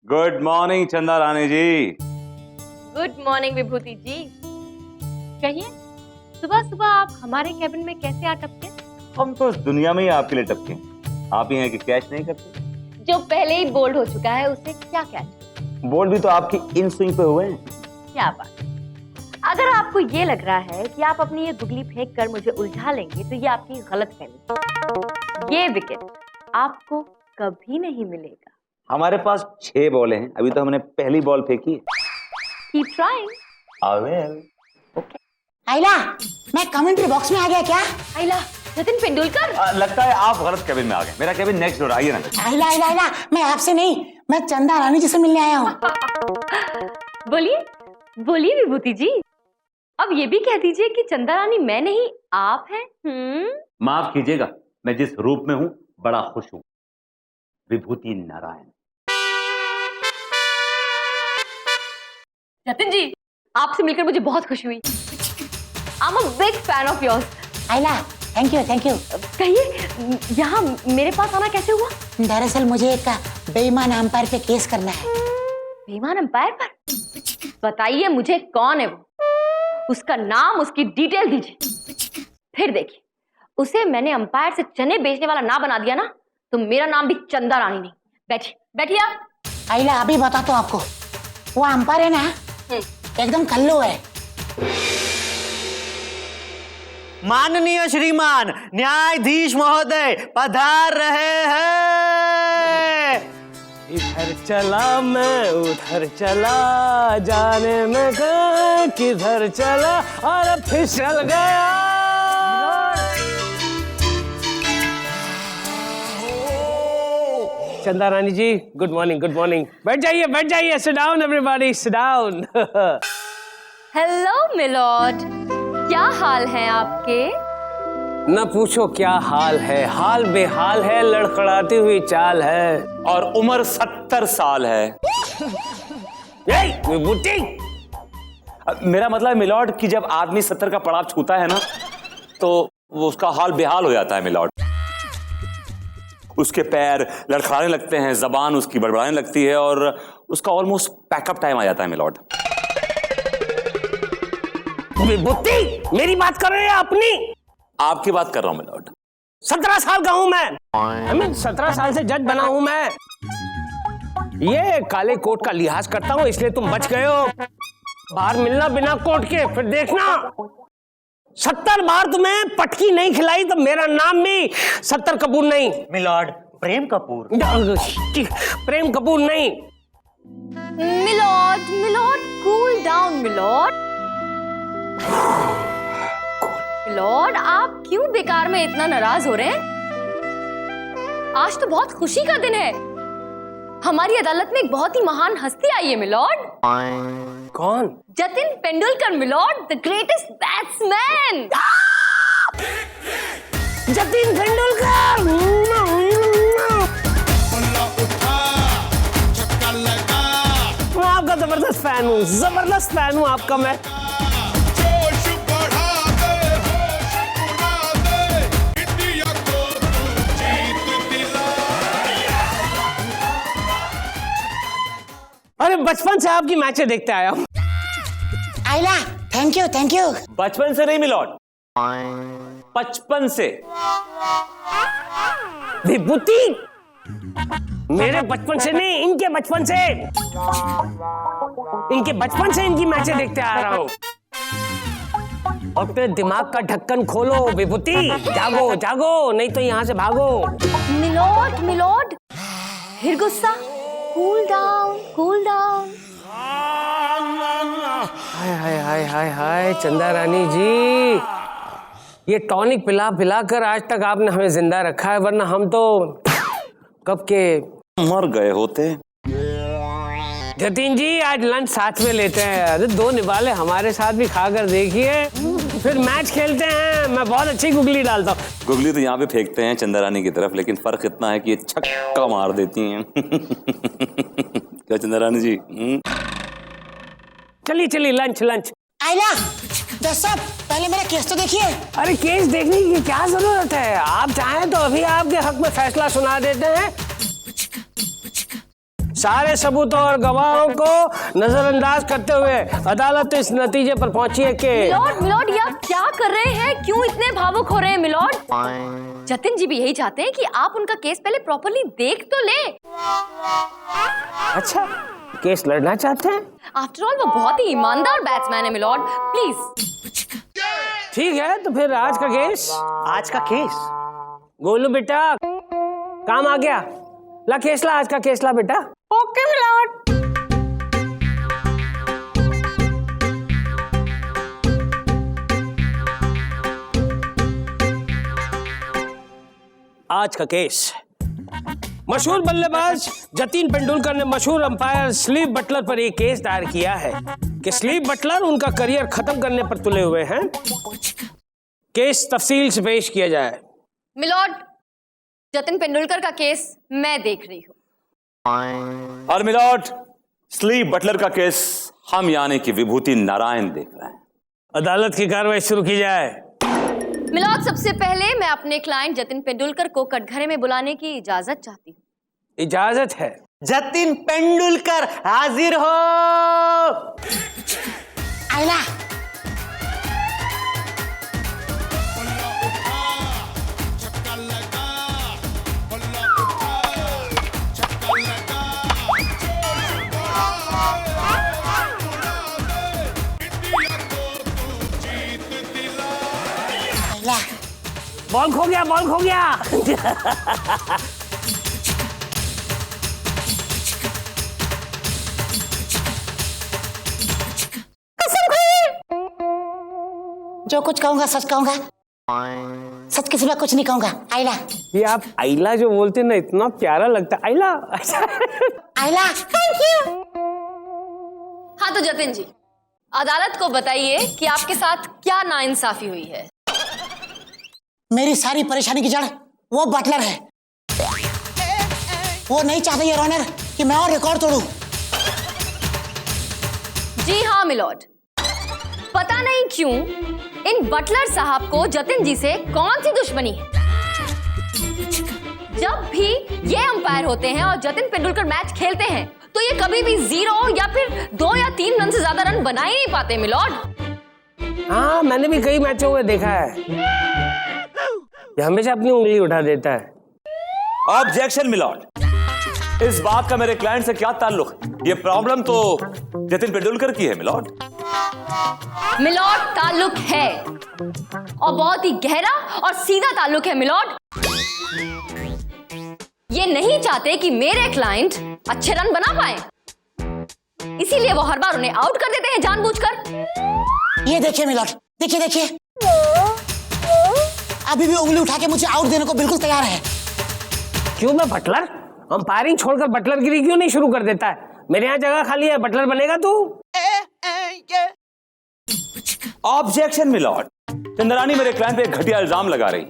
Good morning चंदा Rani ji. Good morning विभूति जी। कहिए, सुबह सुबह आप हमारे कैबिन में कैसे आ टपके? हम तो इस दुनिया में ही आपके लिए टपके। आप ही हैं कि कैच नहीं करते? जो पहले ही बोल्ड हो चुका है उसे क्या कैच? बोल्ड भी तो आपकी इन स्विंग पे हुए हैं। क्या बात। अगर आपको ये लग रहा है कि आप अपनी ये गुगली फेंक कर मुझे उलझा लेंगे तो ये आपकी गलतफहमी। ये विकेट आपको कभी नहीं मिलेगा। हमारे पास 6 बॉलें हैं, अभी तो हमने पहली बॉल फेंकी है। Keep trying. आइला, मैं कमेंट्री बॉक्स में आ गया क्या? आइला, जतिन तेंदुलकर। लगता है आप गलत केबिन में आ गए। मेरा केबिन नेक्स्ट डोर, आइए ना। आइला आइला आइला, मैं आपसे नहीं, मैं चंदा रानी जी से मिलने आया हूँ। बोलिए बोलिए विभूति जी। अब ये भी कह दीजिए कि चंदा रानी मैं नहीं आप हैं। माफ कीजिएगा, मैं जिस रूप में हूँ बड़ा खुश हूँ। विभूति नारायण। जतिन जी, आपसे मिलकर मुझे बहुत खुशी हुई। I'm a big fan of yours. आइला, थैंक यू थैंक यू। कहिए, यहाँ मेरे पास आना कैसे हुआ? दरअसल मुझे एक बेईमान अंपायर पे केस करना है। बेईमान अंपायर पर? बताइए मुझे कौन है वो, उसका नाम, उसकी डिटेल दीजिए। फिर देखिए, उसे मैंने अंपायर से चने बेचने वाला ना बना दिया ना तो मेरा नाम भी चंदा रानी नहीं। बैठिए बैठिए आप। आइला, अभी बता तो आपको, वो अंपायर है ना, एकदम कल्लू है। माननीय श्रीमान न्यायाधीश महोदय पधार रहे हैं। इधर चला मैं उधर चला, जाने में किधर चला और फिसल गया। Chanda Rani ji, good morning good morning. बैठ जाइए, sit down everybody, sit down. Hello milord, क्या हाल है आपके? न पूछो क्या हाल है, हाल बेहाल है, लड़खड़ाती हुई चाल है और उम्र 70 साल है। विभूति, मेरा मतलब है मिलॉर्ड कि जब आदमी 70 का पड़ाव छूता है ना तो वो उसका हाल बेहाल हो जाता है मिलॉर्ड। उसके पैर लड़खड़ाने लगते हैं, जबान उसकी बड़बड़ाने लगती है और उसका ऑलमोस्ट पैकअप टाइम आ जाता है मिलॉर्ड। विभूति, मेरी बात कर रहे हैं अपनी? आपकी बात कर रहा हूं मिलॉर्ड। 17 साल का हूं मैं 17 साल से जज बना हूं मैं। ये काले कोट का लिहाज करता हूं, इसलिए तुम बच गए हो। बाहर मिलना बिना कोट के, फिर देखना 70 बार तुम्हें पटकी नहीं खिलाई तो मेरा नाम भी 70 कपूर नहीं। मिलॉर्ड प्रेम कपूर। प्रेम कपूर नहीं। Milord milord cool down milord. Milord, आप क्यों बेकार में इतना नाराज हो रहे हैं? आज तो बहुत खुशी का दिन है। हमारी अदालत में एक बहुत ही महान हस्ती आई है मिलॉर्ड। कौन? Jatin Tendulkar milord, the greatest batsman. Jatin Tendulkar. मैं आपका जबरदस्त फैन हूँ आपका मैं। अरे बचपन से आपकी मैचें देखते आया हूँ। आइला, थैंक यू। बचपन से नहीं मिलॉर्ड, 55 से। विभूति, मेरे बचपन से नहीं, इनके बचपन से इनकी मैचें देखते आ रहा हूँ। अपने दिमाग का ढक्कन खोलो विभूति, जागो नहीं तो यहाँ से भागो। मिलॉर्ड, फिर गुस्सा। Cool down. हाय चंदा रानी जी, ये टॉनिक पिला कर आज तक आपने हमें जिंदा रखा है, वरना हम तो कब के मर गए होते। जतिन जी, आज लंच साथ में लेते हैं। अरे 2 निवाले हमारे साथ भी खाकर देखिए, फिर मैच खेलते हैं। मैं बहुत अच्छी गुगली डालता हूँ। गुगली तो यहाँ पे फेंकते हैं चंदा रानी की तरफ, लेकिन फर्क इतना है कि ये छक्का मार देती हैं। क्या चंदा रानी जी? चलिए लंच। आइला, जज साहब, पहले मेरा केस तो देखिए। अरे केस देखने की क्या जरूरत है? आप चाहें तो अभी आपके हक में फैसला सुना देते हैं। सारे सबूतों और गवाहों को नजरअंदाज करते हुए अदालत इस नतीजे पर पहुंची है कि मिलॉर्ड, ये आप क्या कर रहे हैं? क्यों इतने भावुक हो रहे हैं मिलॉर्ड? जतिन जी भी यही चाहते हैं कि आप उनका केस पहले प्रॉपर्ली देख तो ले। अच्छा, केस लड़ना चाहते हैं? आफ्टर ऑल वो बहुत ही ईमानदार बैट्समैन है मिलॉर्ड, प्लीज। ठीक है, तो फिर आज का केस। आज का केस गोलू बेटा, काम आ गया। ला केस ला, आज का केस ला बेटा। Okay milord. आज का केस, मशहूर बल्लेबाज जतिन तेंदुलकर ने मशहूर अंपायर स्लीव बटलर पर एक केस दायर किया है कि स्लीव बटलर उनका करियर खत्म करने पर तुले हुए हैं। केस तफसील से पेश किया जाए। मिलॉर्ड, जतिन तेंदुलकर का केस मैं देख रही हूँ। और मिलॉर्ड, स्लीव बटलर का केस हम यानी कि विभूति नारायण देख रहे हैं। अदालत की कार्रवाई शुरू की जाए। मिलॉर्ड, सबसे पहले मैं अपने क्लाइंट जतिन तेंदुलकर को कटघरे में बुलाने की इजाजत चाहती हूँ। इजाजत है। जतिन तेंदुलकर हाजिर हो। आइला। बॉल खो गया, बॉल खो गया। जो कुछ कहूंगा सच कहूंगा, सच के सिवा कुछ नहीं कहूंगा। आइला। ये आप आइला जो बोलते ना, इतना प्यारा लगता है। आइला। आइला। Thank you. हाँ तो जतिन जी, अदालत को बताइए कि आपके साथ क्या नाइंसाफी हुई है। मेरी सारी परेशानी की जड़ वो बटलर है। वो नहीं चाहते योर ऑनर कि मैं और रिकॉर्ड तोड़ूं। जी हाँ मिलॉर्ड, पता नहीं क्यों इन बटलर साहब को जतिन जी से कौन सी दुश्मनी है। जब भी ये अंपायर होते हैं और जतिन तेंदुलकर मैच खेलते हैं तो ये कभी भी 0 या फिर 2 या 3 रन से ज्यादा रन बना ही नहीं पाते मिलॉर्ड। हाँ, मैंने भी कई मैचों में देखा है। ये हमेशा अपनी उंगली उठा देता है। ऑब्जेक्शन मिलॉर्ड, इस बात का मेरे क्लाइंट से क्या ताल्लुक है? ये प्रॉब्लम तो जतिन तेंदुलकर की है मिलॉर्ड। मिलॉर्ड, ताल्लुक है और बहुत ही गहरा और सीधा ताल्लुक है मिलॉर्ड। ये नहीं चाहते कि मेरे क्लाइंट अच्छे रन बना पाए, इसीलिए वो हर बार उन्हें आउट कर देते हैं जानबूझकर। ये देखिए मिलॉर्ड, देखिए देखिए, अभी भी उंगली उठा के मुझे आउट देने को बिल्कुल तैयार है। क्यों मैं बटलर? अंपायरिंग छोड़कर बटलर गिरी क्यों नहीं शुरू कर देता है? मेरे यहाँ जगह खाली है, बटलर बनेगा तू। ऑब्जेक्शन मिलॉर्ड, चंद्रानी मेरे क्लाइंट पे एक घटिया इल्जाम लगा रही है।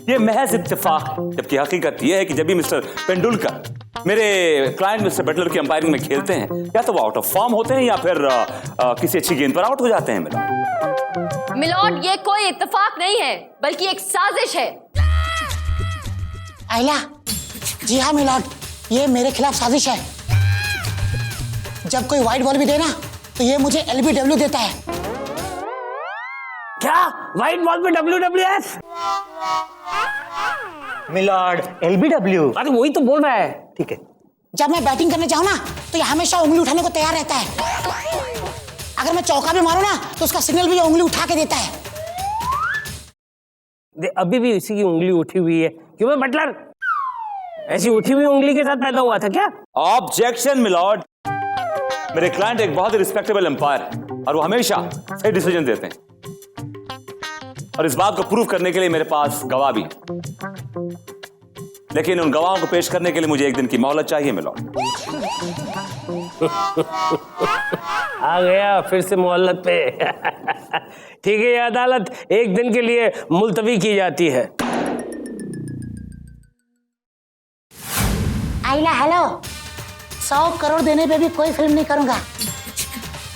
ये महज इत्तेफाक है, जबकि हकीकत यह है कि जब भी मिस्टर तेंदुलकर मेरे क्लाइंट मिस्टर बटलर की अंपायरिंग में खेलते हैं, या तो वो आउट ऑफ फॉर्म होते हैं या फिर किसी अच्छी गेंद पर आउट हो जाते हैं मिलॉर्ड। मिलॉर्ड, ये कोई इत्तेफाक नहीं है बल्कि एक साजिश है। आइला। जी हाँ मिलॉर्ड, ये मेरे खिलाफ साजिश है। जब कोई वाइट बॉल भी देना तो ये मुझे LBW देता है। क्या व्हाइट बॉल पे WWF? Milord LBW। अरे वही तो बोल रहा है। ठीक है। जब मैं बैटिंग करने जाऊं ना तो ये हमेशा उंगली उठाने को तैयार रहता है। अगर मैं चौका भी मारूं ना तो उसका सिग्नल भी ये उंगली उठा के देता है। अभी भी इसी की उंगली उठी हुई है। क्यों मैं बटलर ऐसी उठी हुई उंगली के साथ पैदा हुआ था क्या? ऑब्जेक्शन मिलॉर्ड, मेरे क्लाइंट एक बहुत ही रिस्पेक्टेबल एम्पायर है और वो हमेशा सही डिसीजन देते हैं, और इस बात को प्रूव करने के लिए मेरे पास गवाह भी है। लेकिन उन गवाहों को पेश करने के लिए मुझे 1 दिन की मोहलत चाहिए मिलॉर्ड। आ गया फिर से मोहल्लत पे। ठीक है, ये अदालत 1 दिन के लिए मुलतवी की जाती है। आइला हेलो, 100 करोड़ देने पे भी कोई फिल्म नहीं करूंगा।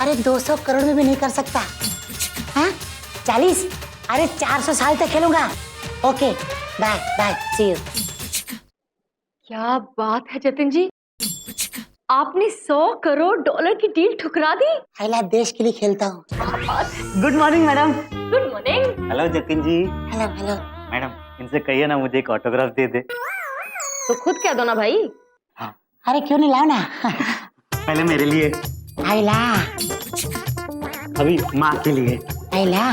अरे 200 करोड़ में भी नहीं कर सकता। हाँ 40, अरे 400 साल तक खेलूंगा। Okay bye bye, see you. क्या बात है जतिन जी, आपने 100 करोड़ डॉलर की डील ठुकरा दी। आइला देश के लिए खेलता हूँ। Good morning madam. Good morning. Hello Jatin ji. Hello hello. Madam इनसे कहिए ना मुझे एक ऑटोग्राफ दे दे। तो खुद कह दो ना भाई। अरे क्यों नहीं लाओ ना। पहले मेरे लिए, आइला अभी माँ के लिए, आइला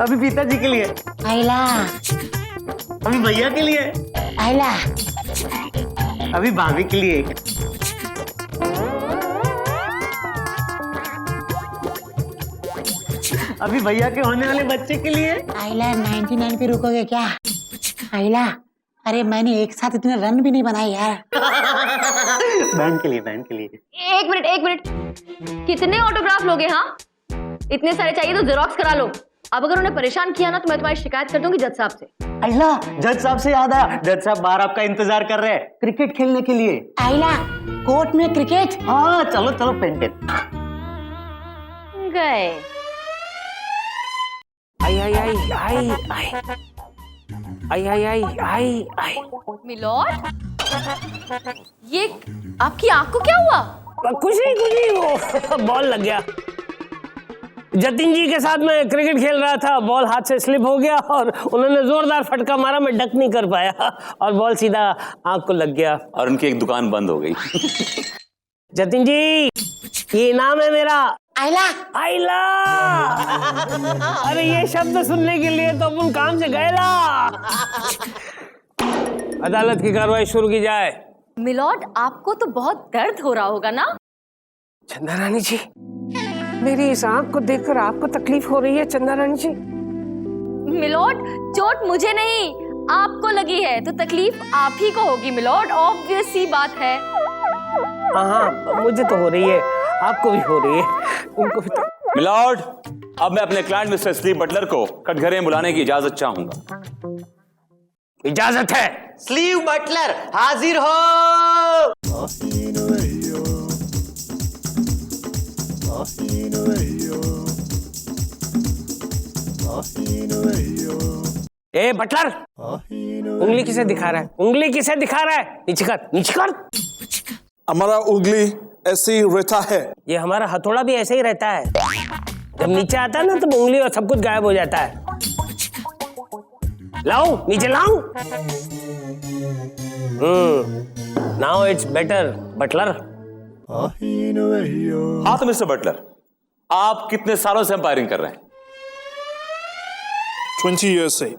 अभी पिताजी के लिए, आइला अभी भैया के लिए, आइला अभी भाभी के लिए, अभी भैया के होने वाले बच्चे के लिए। आइला 99 पे रुकोगे क्या? आइला अरे मैंने एक साथ इतने रन भी नहीं बनाए यार। बहन के लिए, बहन के लिए। एक मिनट, कितने ऑटोग्राफ लोगे? हाँ, इतने सारे चाहिए तो जेरोक्स करा लो। अब अगर उन्हें परेशान किया ना तो मैं तुम्हारी शिकायत कर दूंगी जज साहब से। आइला जज साहब से याद आया, जज साहब बाहर आपका इंतजार कर रहे हैं क्रिकेट खेलने के लिए। आइला कोर्ट में क्रिकेट? हाँ चलो चलो पेंटेड। गए। आई आई आई आई आई आई आई आई आई आई। मिलॉर्ड, ये आपकी आंख को क्या हुआ? कुछ नहीं, वो बॉल लग गया। जतिन जी के साथ मैं क्रिकेट खेल रहा था, बॉल हाथ से स्लिप हो गया और उन्होंने जोरदार फटका मारा, मैं डक नहीं कर पाया और बॉल सीधा आंख को लग गया और उनकी एक दुकान बंद हो गई। जतिन जी, ये नाम है मेरा। आइला आइला। अरे ये शब्द सुनने के लिए तो अपन काम से गए ला। अदालत की कार्रवाई शुरू की जाए। मिलॉर्ड, आपको तो बहुत दर्द हो रहा होगा ना? चंदा रानी जी, मेरी इस आंख को देखकर आपको तकलीफ हो रही है चंदा रानी जी? मिलॉर्ड, चोट मुझे नहीं आपको लगी है तो तकलीफ आप ही को होगी मिलॉर्ड, ऑब्वियस सी बात है। हाँ, मुझे तो हो रही है, आपको भी हो रही है, उनको भी तो। मिलॉर्ड, अब मैं अपने क्लाइंट मिस्टर स्लीव बटलर को कटघरे में बुलाने की इजाजत चाहूंगा। इजाजत है। स्लीव बटलर हाजिर हो। ए बटलर, उंगली किसे दिखा रहा है? उंगली किसे दिखा रहा है? नीचे कर, नीचे कर। हमारा उंगली ऐसे ही रहता है। ये हमारा हथौड़ा भी ऐसे ही रहता है, जब नीचे आता है ना तो उंगली और सब कुछ गायब हो जाता है। लाओ, नीचे लाओ। Now it's better butler. हाँ तो मिस्टर बटलर, आप कितने सालों से अंपायरिंग कर रहे हैं? 20 years से।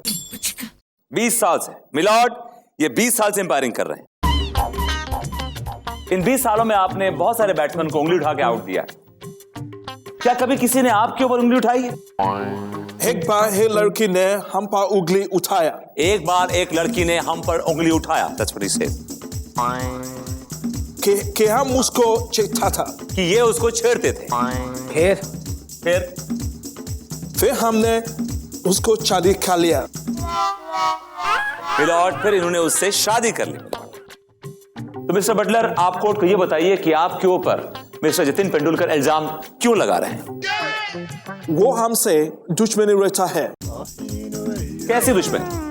20 साल से। मिलॉर्ड, ये 20 साल से अंपायरिंग कर रहे हैं। इन 20 सालों में आपने बहुत सारे बैट्समैन को उंगली उठा के आउट दिया है। क्या कभी किसी ने आपके ऊपर उंगली उठाई है? एक बार एक लड़की ने हम पर उंगली उठाया। एक बार एक लड़की ने हम पर उंगली उठाया। That's what he said. कि हम उसको चेता था कि ये उसको छेड़ते थे। फिर हमने उसको शादी कर लिया। मिलॉर्ड, फिर इन्होंने उससे शादी कर ली। तो मिस्टर बटलर, आप कोर्ट को ये बताइए कि आपके ऊपर मिस्टर जतिन पेंडुलकर इल्जाम क्यों लगा रहे हैं? वो हमसे दुश्मनी रहता है। कैसी दुश्मनी?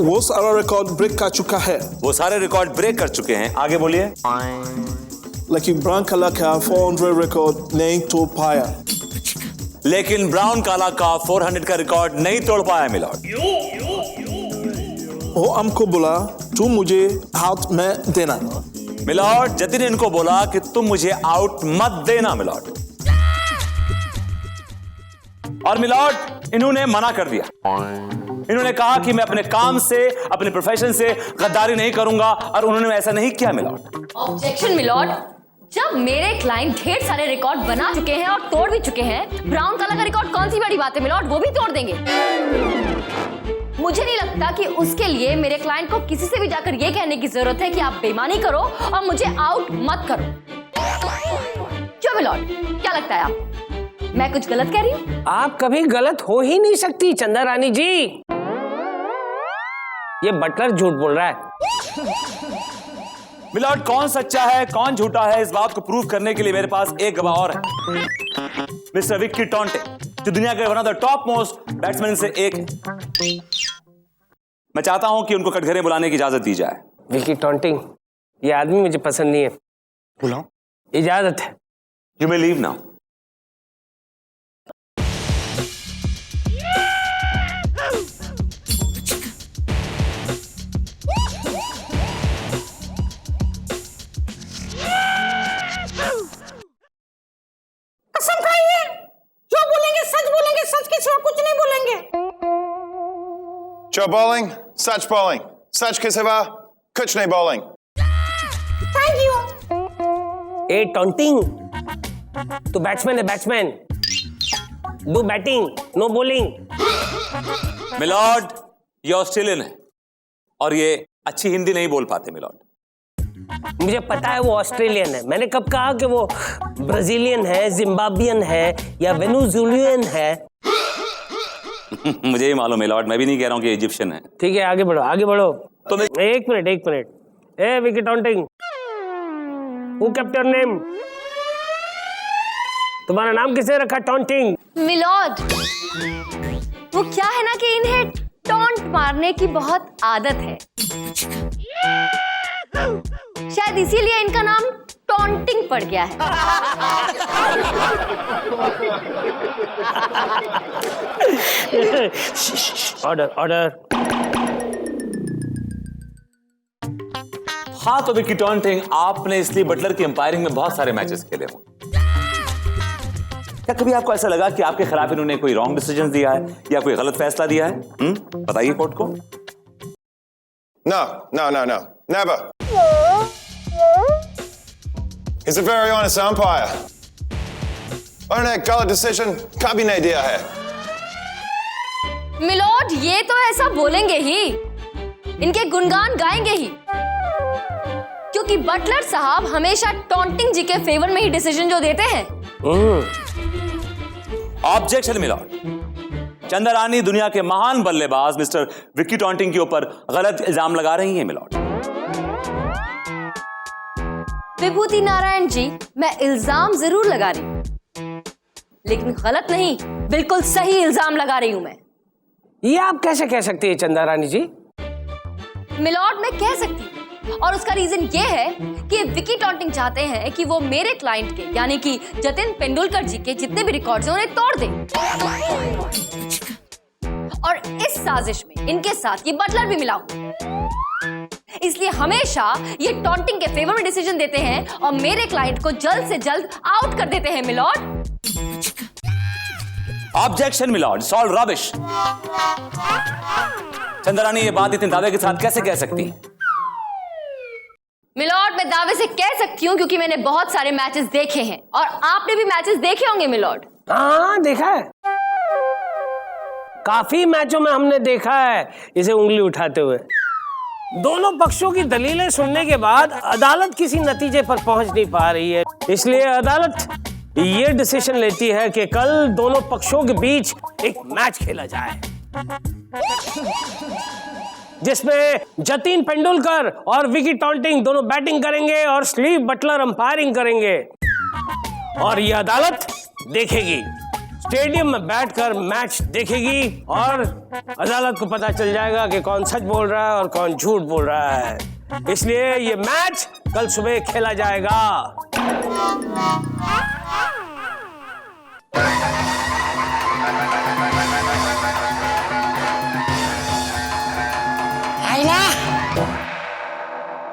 वो सारा रिकॉर्ड ब्रेक कर चुका है। वो सारे रिकॉर्ड ब्रेक कर चुके हैं। आगे बोलिए। लेकिन ब्राउन कलर का 400 रिकॉर्ड नहीं तोड़ पाया। लेकिन ब्राउन काला का 400 का रिकॉर्ड नहीं तोड़ पाया मिलॉर्ड। वो हमको बोला तुम मुझे आउट में देना। मिलॉर्ड, जतिन ने इनको बोला कि तुम मुझे आउट मत देना मिलॉर्ड। और मिलॉर्ड, इन्होंने मना कर दिया। इन्होंने कहा कि मैं अपने काम से, अपने प्रोफेशन से गद्दारी नहीं करूंगा और उन्होंने ऐसा नहीं किया मिलॉर्ड। ऑब्जेक्शन मिलॉर्ड, जब मेरे क्लाइंट ढेर सारे रिकॉर्ड बना चुके हैं और तोड़ भी चुके हैं, ब्राउन कलर का रिकॉर्ड कौन सी बड़ी बात है मिलॉर्ड, वो भी तोड़ देंगे। मुझे नहीं लगता कि उसके लिए मेरे क्लाइंट को किसी से भी जाकर ये कहने की जरूरत है कि आप बेईमानी करो और मुझे आउट मत करो। क्यों मिलॉर्ड, क्या लगता है आप मैं कुछ गलत कह रही हूँ? आप कभी गलत हो ही नहीं सकती चंदा रानी जी। ये बटलर झूठ बोल रहा है। मिलॉर्ड, कौन सच्चा है कौन झूठा है इस बात को प्रूव करने के लिए मेरे पास एक गवाह और है, मिस्टर विक्की टोंटे, जो दुनिया के one of the top most batsman से एक है। मैं चाहता हूं कि उनको कटघरे बुलाने की इजाजत दी जाए। विक्की टोंटिंग, ये आदमी मुझे पसंद नहीं है। बुलाओ। इजाजत है। You may leave now. कसम खाइए, जो बोलेंगे सच के सिवा कुछ नहीं बोलेंगे। जो bowling, सच bowling, सच के सिवा कुछ नहीं bowling। Thank you. A taunting, तू बैट्समैन है, batsman. Do batting, no bowling. Milord, ये ऑस्ट्रेलियन है और ये अच्छी हिंदी नहीं बोल पाते मिलॉर्ड। मुझे पता है वो ऑस्ट्रेलियन है। मैंने कब कहा कि वो ब्राजीलियन है, जिम्बाब्वियन है या वेनेजुएलियन है? मुझे ही मालूम है लॉर्ड, मैं भी नहीं कह रहा हूं कि इजिप्शियन है। ठीक है, आगे बढ़ो, आगे बढ़ो। तो मैं एक minute. A Vicky taunting, who kept your name? तुम्हारा नाम किसे रखा टॉन्टिंग? मिलॉर्ड, वो क्या है ना कि इन्हें टॉन्ट मारने की बहुत आदत है, शायद इसीलिए इनका नाम टॉन्टिंग पड़ गया है। ऑर्डर। हाँ, तो विकी टॉन्टिंग, आपने इसलिए बटलर की अंपायरिंग में बहुत सारे मैचेस खेले हों। क्या कभी आपको ऐसा लगा कि आपके खिलाफ इन्होंने कोई रॉन्ग डिसीजन दिया है या कोई गलत फैसला दिया है? बताइए कोर्ट को। No, never। He's a very honest umpire। उन्होंने गलत डिसीजन कभी नहीं दिया है। मिलॉर्ड, ये तो ऐसा बोलेंगे ही, इनके गुणगान गाएंगे ही, क्योंकि बटलर साहब हमेशा टॉन्टिंग जी के फेवर में ही डिसीजन जो देते हैं। ऑब्जेक्शन मिलॉर्ड, चंदा रानी दुनिया के महान बल्लेबाज मिस्टर विकी टॉन्टिंग के ऊपर गलत इल्जाम लगा रही हैं मिलॉर्ड। विभूति नारायण जी, मैं इल्जाम जरूर लगा रही हूं, लेकिन गलत नहीं, बिल्कुल सही इल्जाम लगा रही हूं मैं। ये आप कैसे कह सकती है चंदा रानी जी? मिलॉर्ड, मैं कह सकती हूँ, और उसका रीजन ये है कि विकी टॉन्टिंग चाहते हैं कि वो मेरे क्लाइंट के यानी कि जतिन पेंडुलकर जी के जितने भी रिकॉर्ड्स हैं उन्हें तोड़ दें, और इस साजिश में इनके साथ ये बटलर भी मिला हुआ, इसलिए हमेशा ये टॉन्टिंग के फेवर में डिसीजन देते हैं और मेरे क्लाइंट को जल्द से जल्द आउट कर देते हैं milord. Objection milord, it's all rubbish. Chanda Rani ये बात इतने दावे के साथ कैसे कह सकती है? मिलॉर्ड, मैं दावे से कह सकती हूँ क्योंकि मैंने बहुत सारे मैचेस देखे हैं और आपने भी मैचेस देखे होंगे मिलॉर्ड। हाँ, देखा है, काफी मैचों में हमने देखा है इसे उंगली उठाते हुए। दोनों पक्षों की दलीलें सुनने के बाद अदालत किसी नतीजे पर पहुंच नहीं पा रही है, इसलिए अदालत ये डिसीजन लेती है कि कल दोनों पक्षों के बीच एक मैच खेला जाए जिसमें जतिन पेंडुलकर और विकी टॉन्टिंग दोनों बैटिंग करेंगे और स्लीव बटलर अंपायरिंग करेंगे, और ये अदालत देखेगी, स्टेडियम में बैठकर मैच देखेगी और अदालत को पता चल जाएगा कि कौन सच बोल रहा है और कौन झूठ बोल रहा है। इसलिए ये मैच कल सुबह खेला जाएगा।